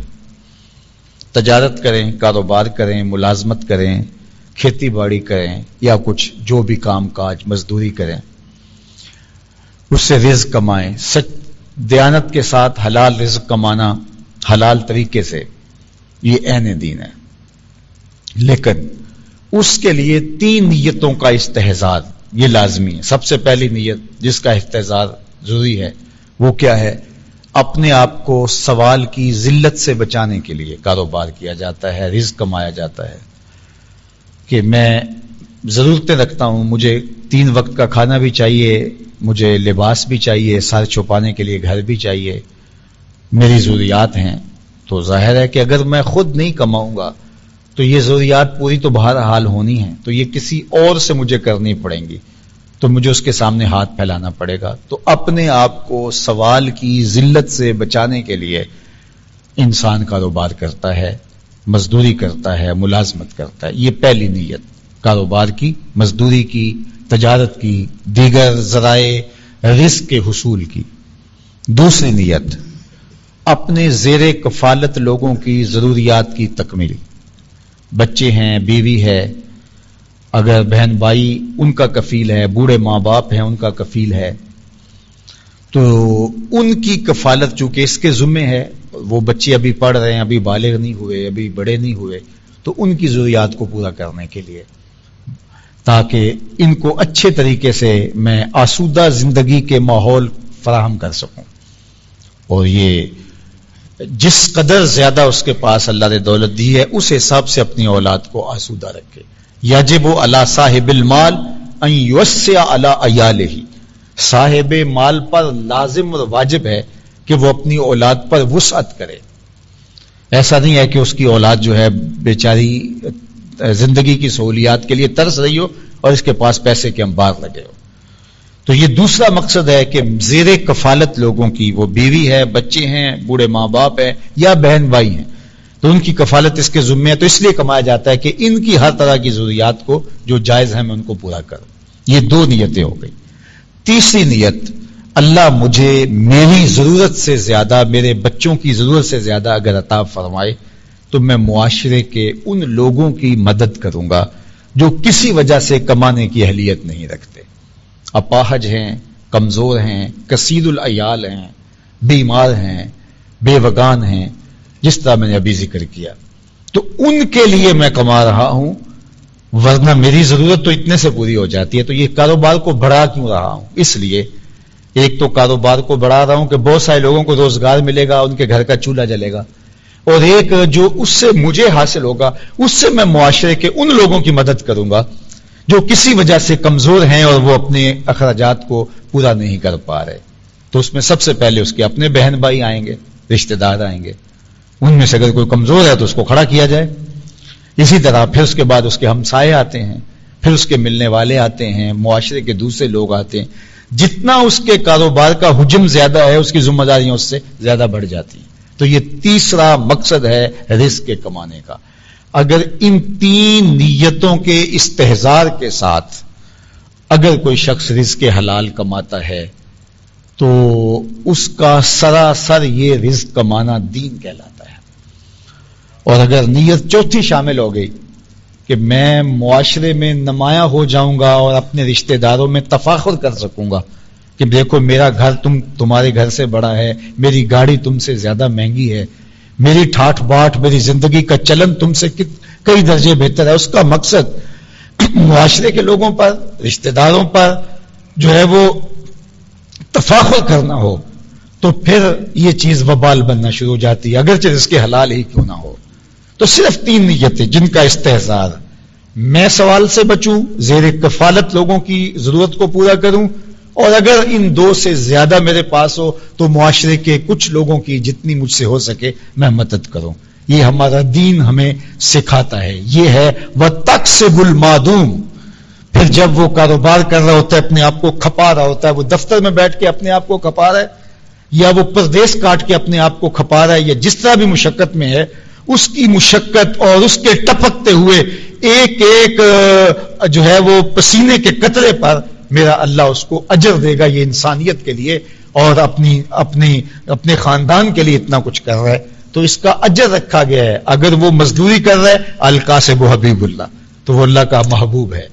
S2: تجارت کریں، کاروبار کریں، ملازمت کریں، کھیتی باڑی کریں، یا کچھ جو بھی کام کاج مزدوری کریں، اس سے رزق کمائیں. دیانت کے ساتھ حلال رزق کمانا حلال طریقے سے، یہ عین دین ہے. لیکن اس کے لیے 3 نیتوں کا استحضار یہ لازمی ہے. سب سے پہلی نیت جس کا استحضار ضروری ہے وہ کیا ہے؟ اپنے آپ کو سوال کی ذلت سے بچانے کے لیے کاروبار کیا جاتا ہے، رزق کمایا جاتا ہے کہ میں ضرورتیں رکھتا ہوں، مجھے 3 وقت کا کھانا بھی چاہیے، مجھے لباس بھی چاہیے، سر چھپانے کے لیے گھر بھی چاہیے، میری ضروریات ہیں. تو ظاہر ہے کہ اگر میں خود نہیں کماؤں گا تو یہ ضروریات پوری تو بہرحال ہونی ہیں، تو یہ کسی اور سے مجھے کرنی پڑیں گی، تو مجھے اس کے سامنے ہاتھ پھیلانا پڑے گا. تو اپنے آپ کو سوال کی ذلت سے بچانے کے لیے انسان کاروبار کرتا ہے، مزدوری کرتا ہے، ملازمت کرتا ہے. یہ پہلی نیت کاروبار کی، مزدوری کی، تجارت کی، دیگر ذرائع رزق کے حصول کی. دوسری نیت اپنے زیر کفالت لوگوں کی ضروریات کی تکمیل. بچے ہیں، بیوی ہے، اگر بہن بھائی ان کا کفیل ہے، بوڑھے ماں باپ ہیں ان کا کفیل ہے، تو ان کی کفالت چونکہ اس کے ذمے ہے. وہ بچے ابھی پڑھ رہے ہیں، ابھی بالغ نہیں ہوئے، ابھی بڑے نہیں ہوئے، تو ان کی ضروریات کو پورا کرنے کے لیے، تاکہ ان کو اچھے طریقے سے میں آسودہ زندگی کے ماحول فراہم کر سکوں. اور یہ جس قدر زیادہ اس کے پاس اللہ نے دولت دی ہے اس حساب سے اپنی اولاد کو آسودہ رکھے. یجب علی صاحب المال ان یوسع علی عیالہ، صاحب مال پر لازم اور واجب ہے کہ وہ اپنی اولاد پر وسعت کرے. ایسا نہیں ہے کہ اس کی اولاد جو ہے بیچاری زندگی کی سہولیات کے لیے ترس رہی ہو اور اس کے پاس پیسے کے انبار لگے ہو. تو یہ دوسرا مقصد ہے کہ زیر کفالت لوگوں کی، وہ بیوی ہے، بچے ہیں، بوڑھے ماں باپ ہیں یا بہن بھائی ہیں، تو ان کی کفالت اس کے ذمے ہے. تو اس لیے کمایا جاتا ہے کہ ان کی ہر طرح کی ضروریات کو جو جائز ہیں میں ان کو پورا کروں. یہ 2 نیتیں ہو گئی. تیسری نیت، اللہ مجھے میری ضرورت سے زیادہ، میرے بچوں کی ضرورت سے زیادہ اگر عطا فرمائے تو میں معاشرے کے ان لوگوں کی مدد کروں گا جو کسی وجہ سے کمانے کی اہلیت نہیں رکھتے، اپاہج ہیں، کمزور ہیں، کثیر العیال ہیں، بیمار ہیں، بیوگان ہیں، جس طرح میں نے ابھی ذکر کیا. تو ان کے لیے میں کما رہا ہوں، ورنہ میری ضرورت تو اتنے سے پوری ہو جاتی ہے. تو یہ کاروبار کو بڑھا کیوں رہا ہوں؟ اس لیے ایک تو کاروبار کو بڑھا رہا ہوں کہ بہت سارے لوگوں کو روزگار ملے گا، ان کے گھر کا چولہا جلے گا، اور ایک جو اس سے مجھے حاصل ہوگا اس سے میں معاشرے کے ان لوگوں کی مدد کروں گا جو کسی وجہ سے کمزور ہیں اور وہ اپنے اخراجات کو پورا نہیں کر پا رہے. تو اس میں سب سے پہلے اس کے اپنے بہن بھائی آئیں گے، رشتہ دار آئیں گے، ان میں سے اگر کوئی کمزور ہے تو اس کو کھڑا کیا جائے. اسی طرح پھر اس کے بعد اس کے ہمسائے آتے ہیں، پھر اس کے ملنے والے آتے ہیں، معاشرے کے دوسرے لوگ آتے ہیں. جتنا اس کے کاروبار کا حجم زیادہ ہے اس کی ذمہ داریاں اس سے زیادہ بڑھ جاتی ہیں. تو یہ تیسرا مقصد ہے رزق کے کمانے کا. اگر ان 3 نیتوں کے استحضار کے ساتھ اگر کوئی شخص رزق حلال کماتا ہے تو اس کا سراسر یہ رزق کمانا دین کہلاتا ہے. اور اگر نیت چوتھی شامل ہو گئی کہ میں معاشرے میں نمایاں ہو جاؤں گا اور اپنے رشتہ داروں میں تفاخر کر سکوں گا کہ دیکھو میرا گھر تمہارے گھر سے بڑا ہے، میری گاڑی تم سے زیادہ مہنگی ہے، میری ٹھاٹھ باٹھ، میری زندگی کا چلن تم سے کئی درجے بہتر ہے، اس کا مقصد معاشرے کے لوگوں پر، رشتہ داروں پر جو ہے وہ تفاخر کرنا ہو، تو پھر یہ چیز وبال بننا شروع ہو جاتی ہے، اگرچہ اس کے حلال ہی کیوں نہ ہو۔ تو صرف 3 نیتیں جن کا استحضار، میں سوال سے بچوں، زیر کفالت لوگوں کی ضرورت کو پورا کروں، اور اگر ان 2 سے زیادہ میرے پاس ہو تو معاشرے کے کچھ لوگوں کی جتنی مجھ سے ہو سکے میں مدد کروں۔ یہ ہمارا دین ہمیں سکھاتا ہے، یہ ہے وَتَقْسِبُ الْمَعْدُومُ۔ پھر جب وہ کاروبار کر رہا ہوتا ہے، اپنے آپ کو کھپا رہا ہوتا ہے، وہ دفتر میں بیٹھ کے اپنے آپ کو کھپا رہا ہے، یا وہ پردیس کاٹ کے اپنے آپ کو کھپا رہا ہے، یا جس طرح بھی مشقت میں ہے، اس کی مشقت اور اس کے ٹپکتے ہوئے ایک ایک جو ہے وہ پسینے کے قطرے پر میرا اللہ اس کو اجر دے گا۔ یہ انسانیت کے لیے اور اپنے خاندان کے لیے اتنا کچھ کر رہا ہے، تو اس کا اجر رکھا گیا ہے۔ اگر وہ مزدوری کر رہا ہے، القاسب حبیب اللہ، تو وہ اللہ کا محبوب ہے،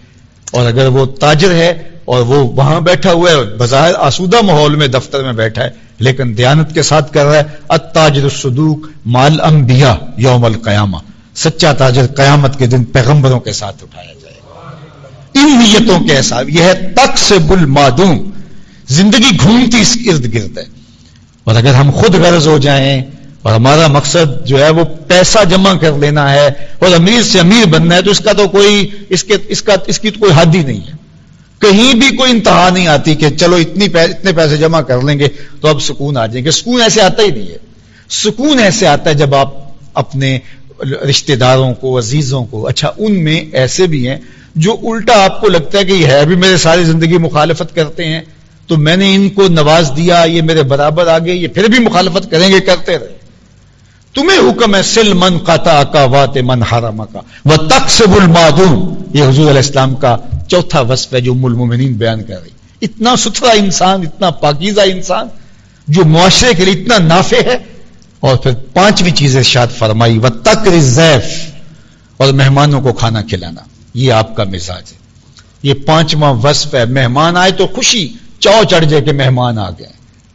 S2: اور اگر وہ تاجر ہے اور وہ وہاں بیٹھا ہوا ہے بظاہر آسودہ ماحول میں دفتر میں بیٹھا ہے لیکن دیانت کے ساتھ کر رہا ہے، التاجر الصدوق مال انبیاء یوم القیامہ، سچا تاجر قیامت کے دن پیغمبروں کے ساتھ اٹھایا جائے گا۔ ان نیتوں کے حساب یہ ہے تقسب المعدوم، زندگی گھومتی اس ارد گرد ہے، اور اگر ہم خود غرض ہو جائیں اور ہمارا مقصد جو ہے وہ پیسہ جمع کر لینا ہے اور امیر سے امیر بننا ہے، تو اس کا تو کوئی اس کی تو کوئی حد ہی نہیں ہے، کہیں بھی کوئی انتہا نہیں آتی کہ چلو اتنے پیسے جمع کر لیں گے تو اب سکون آ جائیں گے۔ سکون ایسے آتا ہی نہیں ہے، سکون ایسے آتا ہے جب آپ اپنے رشتہ داروں کو، عزیزوں کو، اچھا ان میں ایسے بھی ہیں جو الٹا آپ کو لگتا ہے کہ یہ ہے بھی میرے ساری زندگی مخالفت کرتے ہیں، تو میں نے ان کو نواز دیا، یہ میرے برابر آگے، یہ پھر بھی مخالفت کریں گے، کرتے رہے۔ تمہیں حکم ہے سل من قطع کا وات من حرم کا وتقسب المعدوم، یہ حضور علیہ السلام کا چوتھا وصف ہے جو ام المومنین بیان کر رہی۔ اتنا ستھرا انسان، اتنا پاکیزہ انسان جو معاشرے کے لیے اتنا نافع ہے، اور پھر 5ویں چیز ارشاد فرمائی وتقر الضیف، اور مہمانوں کو کھانا کھلانا، یہ آپ کا مزاج ہے۔ یہ 5واں وصف ہے، مہمان آئے تو خوشی چاؤ چڑھ جائے کہ مہمان آ گئے،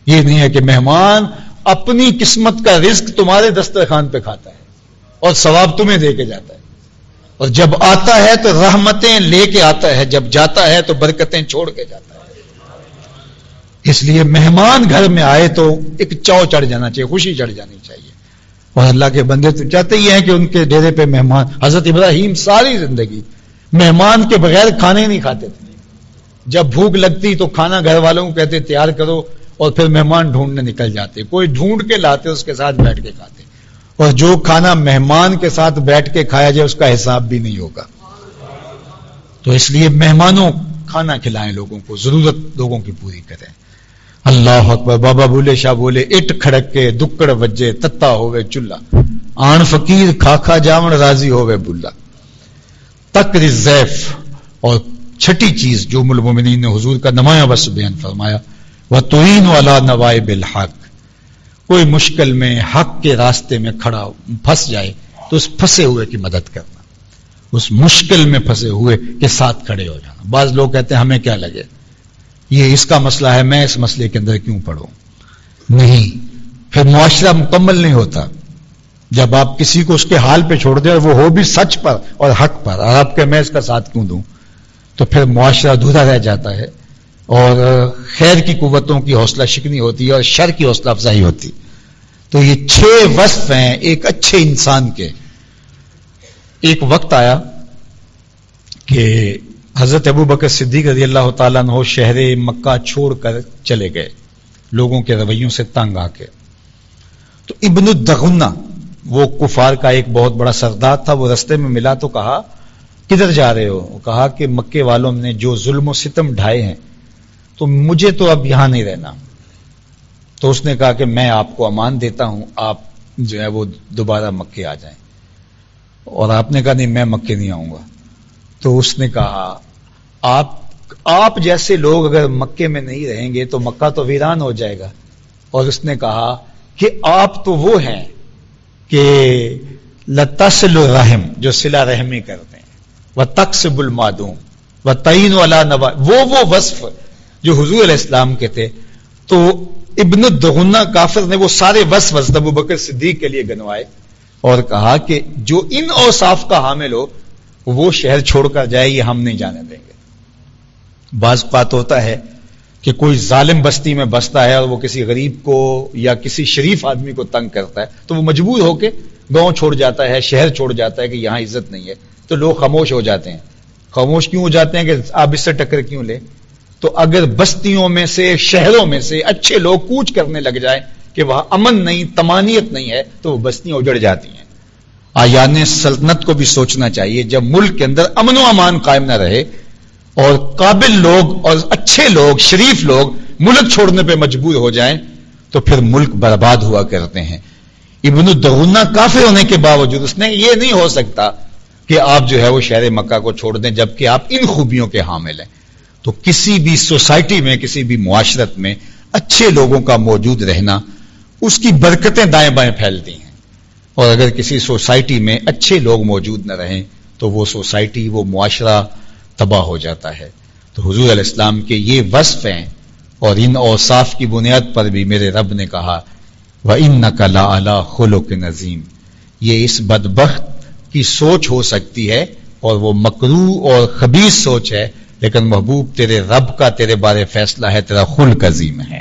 S2: یہ نہیں ہے کہ مہمان اپنی قسمت کا رزق تمہارے دسترخوان پہ کھاتا ہے اور ثواب تمہیں دے کے جاتا ہے، اور جب آتا ہے تو رحمتیں لے کے آتا ہے، جب جاتا ہے تو برکتیں چھوڑ کے جاتا ہے۔ اس لیے مہمان گھر میں آئے تو ایک چاؤ چڑھ جانا چاہیے، خوشی چڑھ جانی چاہیے، اور اللہ کے بندے تو چاہتے ہی ہیں کہ ان کے ڈیرے پہ مہمان، حضرت ابراہیم ساری زندگی مہمان کے بغیر کھانے نہیں کھاتے تھے، جب بھوک لگتی تو کھانا گھر والوں کو کہتے تیار کرو، اور پھر مہمان ڈھونڈنے نکل جاتے، کوئی ڈھونڈ کے لاتے اس کے ساتھ بیٹھ کے کھاتے، اور جو کھانا مہمان کے ساتھ بیٹھ کے کھایا جائے اس کا حساب بھی نہیں ہوگا۔ تو اس لیے مہمانوں کھانا کھلائیں، لوگوں کو ضرورت لوگوں کی پوری کریں۔ اللہ اکبر۔ بابا بھولے شاہ بولے اٹ کھڑک کے دکڑ وجے تتا ہوئے چلہ، آن فقیر کھا جاون راضی ہوئے بلا۔ تقر الضیف، اور چھٹی چیز جو ام المومنین نے حضور کا نمایاں وصف بیان فرمایا وَتُعِينُ عَلَى نَوَائِبِ الْحَقِّ، کوئی مشکل میں حق کے راستے میں کھڑا پھنس جائے تو اس پھنسے ہوئے کی مدد کرنا، اس مشکل میں پھنسے ہوئے کے ساتھ کھڑے ہو جانا۔ بعض لوگ کہتے ہیں ہمیں کیا لگے، یہ اس کا مسئلہ ہے، میں اس مسئلے کے اندر کیوں پڑھوں؟ نہیں، پھر معاشرہ مکمل نہیں ہوتا جب آپ کسی کو اس کے حال پہ چھوڑ دیں اور وہ ہو بھی سچ پر اور حق پر، اور آپ کہ میں اس کا ساتھ کیوں دوں، تو پھر معاشرہ ادھورا رہ جاتا ہے، اور خیر کی قوتوں کی حوصلہ شکنی ہوتی ہے اور شر کی حوصلہ افزائی ہوتی۔ تو یہ 6 وصف ہیں ایک اچھے انسان کے۔ ایک وقت آیا کہ حضرت ابوبکر صدیق رضی اللہ تعالیٰ عنہ شہر مکہ چھوڑ کر چلے گئے لوگوں کے رویوں سے تنگ آ کے، تو ابن الدغنہ وہ کفار کا ایک بہت بڑا سردار تھا، وہ رستے میں ملا تو کہا کدھر جا رہے ہو؟ وہ کہا کہ مکے والوں نے جو ظلم و ستم ڈھائے ہیں تو مجھے تو اب یہاں نہیں رہنا۔ تو اس نے کہا کہ میں آپ کو امان دیتا ہوں، آپ جو ہے وہ دوبارہ مکے آ جائیں، اور آپ نے کہا نہیں میں مکے نہیں آؤں گا۔ تو اس نے کہا آپ جیسے لوگ اگر مکے میں نہیں رہیں گے تو مکہ تو ویران ہو جائے گا۔ اور اس نے کہا کہ آپ تو وہ ہیں کہ لتصل الرحم، جو صلہ رحمی کرتے ہیں، وتکسب المعدوم وتعین علی نوا، وہ وصف جو حضور علیہ السلام کے تھے. تو ابن الدغنہ کافر نے وہ سارے وصف حضرت ابوبکر صدیق کے لیے گنوائے اور کہا کہ جو ان اوصاف کا حامل ہو وہ شہر چھوڑ کر جائے، یہ ہم نہیں جانے دیں گے. بعض بات ہوتا ہے کہ کوئی ظالم بستی میں بستا ہے اور وہ کسی غریب کو یا کسی شریف آدمی کو تنگ کرتا ہے تو وہ مجبور ہو کے گاؤں چھوڑ جاتا ہے، شہر چھوڑ جاتا ہے کہ یہاں عزت نہیں ہے، تو لوگ خاموش ہو جاتے ہیں. خاموش کیوں ہو جاتے ہیں کہ آپ اس سے ٹکر کیوں لیں؟ تو اگر بستیوں میں سے، شہروں میں سے اچھے لوگ کوچ کرنے لگ جائیں کہ وہاں امن نہیں، طمانیت نہیں ہے، تو وہ بستیاں اجڑ جاتی ہیں. آیان سلطنت کو بھی سوچنا چاہیے، جب ملک کے اندر امن و امان قائم نہ رہے اور قابل لوگ اور اچھے لوگ، شریف لوگ ملک چھوڑنے پہ مجبور ہو جائیں تو پھر ملک برباد ہوا کرتے ہیں. ابن الدغنہ کافر ہونے کے باوجود اس نے یہ نہیں ہو سکتا کہ آپ جو ہے وہ شہر مکہ کو چھوڑ دیں جبکہ آپ ان خوبیوں کے حامل ہیں. تو کسی بھی سوسائٹی میں، کسی بھی معاشرت میں اچھے لوگوں کا موجود رہنا، اس کی برکتیں دائیں بائیں پھیلتی ہیں. اور اگر کسی سوسائٹی میں اچھے لوگ موجود نہ رہیں تو وہ سوسائٹی، وہ معاشرہ تباہ ہو جاتا ہے. تو حضور علیہ السلام کے یہ وصف ہیں اور ان اوصاف کی بنیاد پر بھی میرے رب نے کہا وَإِنَّكَ لَعَلَىٰ خُلُقٍ عَظِيمٍ. یہ اس بدبخت کی سوچ ہو سکتی ہے اور وہ مکروہ اور خبیث سوچ ہے، لیکن محبوب تیرے رب کا تیرے بارے فیصلہ ہے، تیرا خلق عظیم ہے.